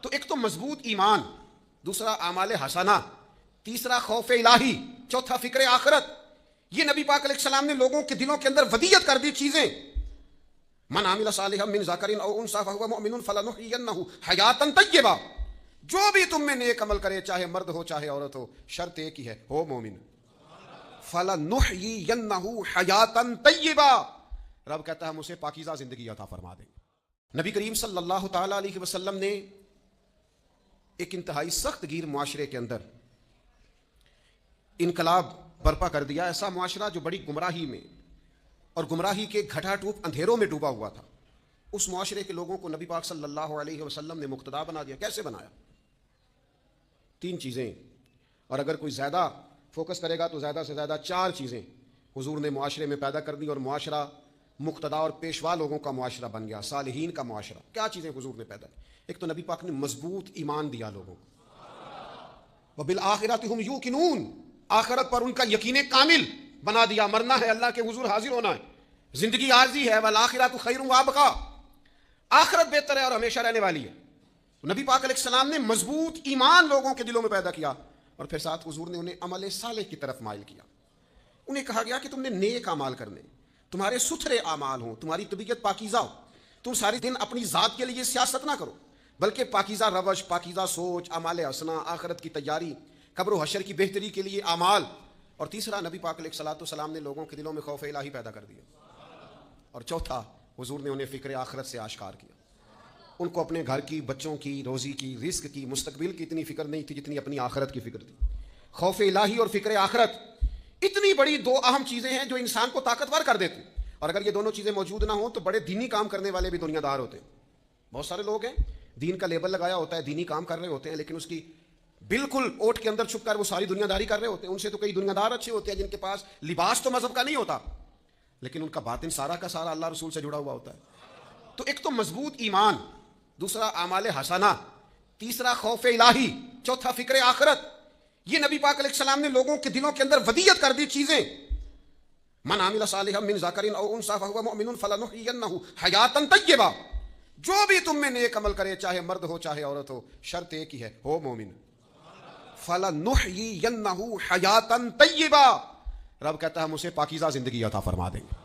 تو ایک تو مضبوط ایمان، دوسرا اعمال حسنہ، تیسرا خوف الہی، چوتھا فکر آخرت. یہ نبی پاک علیہ السلام نے لوگوں کے دلوں کے اندر ودیت کر دی چیزیں. من عمل صالحا من ذکر او انثی فهو مؤمن فلنحيينه حیاتا طیبہ. جو بھی تم میں نیک عمل کرے، چاہے مرد ہو چاہے عورت ہو، شرط ایک ہی ہے، ہو مومن. فلنحيينه حیاتا طیبہ. رب کہتا ہے ہم اسے پاکیزہ زندگی عطا فرما دیں گے. نبی کریم صلی اللہ تعالی علیہ وسلم نے ایک انتہائی سخت گیر معاشرے کے اندر انقلاب برپا کر دیا. ایسا معاشرہ جو بڑی گمراہی میں اور گمراہی کے گھٹا ٹوپ اندھیروں میں ڈوبا ہوا تھا، اس معاشرے کے لوگوں کو نبی پاک صلی اللہ علیہ وسلم نے مقتدا بنا دیا. کیسے بنایا؟ 3 چیزیں، اور اگر کوئی زیادہ فوکس کرے گا تو زیادہ سے زیادہ 4 چیزیں حضور نے معاشرے میں پیدا کر دی، اور معاشرہ مقتدا اور پیشوا لوگوں کا معاشرہ بن گیا، صالحین کا معاشرہ. کیا چیزیں حضور نے پیدا کی؟ ایک تو نبی پاک نے مضبوط ایمان دیا لوگوں کو. وبالآخرۃ ہم یوقنون، آخرت پر ان کا یقین کامل بنا دیا. مرنا ہے، اللہ کے حضور حاضر ہونا ہے، زندگی عارضی ہے. والآخرۃ خیر وابقیٰ، آخرت بہتر ہے اور ہمیشہ رہنے والی ہے. تو نبی پاک علیہ السلام نے مضبوط ایمان لوگوں کے دلوں میں پیدا کیا، اور پھر ساتھ حضور نے انہیں عمل صالح کی طرف مائل کیا. انہیں کہا گیا کہ تم نے نیک اعمال کرنے، تمہارے ستھرے اعمال ہوں، تمہاری طبیعت پاکیزہ ہو. تم سارے دن اپنی ذات کے لیے سیاست نہ کرو، بلکہ پاکیزہ روش، پاکیزہ سوچ، اعمال حسنہ، آخرت کی تیاری، قبر و حشر کی بہتری کے لیے اعمال. اور تیسرا، نبی پاک علیہ الصلوۃ نے لوگوں کے دلوں میں خوف الہی پیدا کر دیا. اور چوتھا، حضور نے انہیں فکر آخرت سے آشکار کیا. ان کو اپنے گھر کی، بچوں کی، روزی کی، رزق کی، مستقبل کی اتنی فکر نہیں تھی جتنی اپنی آخرت کی فکر تھی. خوف الہی اور فکر آخرت اتنی بڑی 2 اہم چیزیں ہیں جو انسان کو طاقتور کر دیتی. اور اگر یہ دونوں چیزیں موجود نہ ہوں تو بڑے دینی کام کرنے والے بھی دنیا دار ہوتے ہیں. بہت سارے لوگ ہیں دین کا لیبل لگایا ہوتا ہے، دینی کام کر رہے ہوتے ہیں، لیکن اس کی بالکل اوٹ کے اندر چھپ کر وہ ساری دنیا داری کر رہے ہوتے ہیں. ان سے تو کئی دنیا دار اچھے ہوتے ہیں جن کے پاس لباس تو مذہب کا نہیں ہوتا، لیکن ان کا باطن سارا کا سارا اللہ رسول سے جڑا ہوا ہوتا ہے. تو ایک تو مضبوط ایمان، دوسرا اعمال حسنہ، تیسرا خوف الہی، چوتھا فکر آخرت. یہ نبی پاک علیہ السلام نے لوگوں کے دلوں کے اندر ودیت کر دی چیزیں. من عمل صالحا من ذکر او انثی فهو مؤمن فلنحيينه حیاتا طیبہ. جو بھی تم میں نیک عمل کرے، چاہے مرد ہو چاہے عورت ہو، شرط ایک ہی ہے، ہو مومن. فلنحيينه حیاتا طیبہ. رب کہتا ہے ہم اسے پاکیزہ زندگی عطا فرما دیں گے.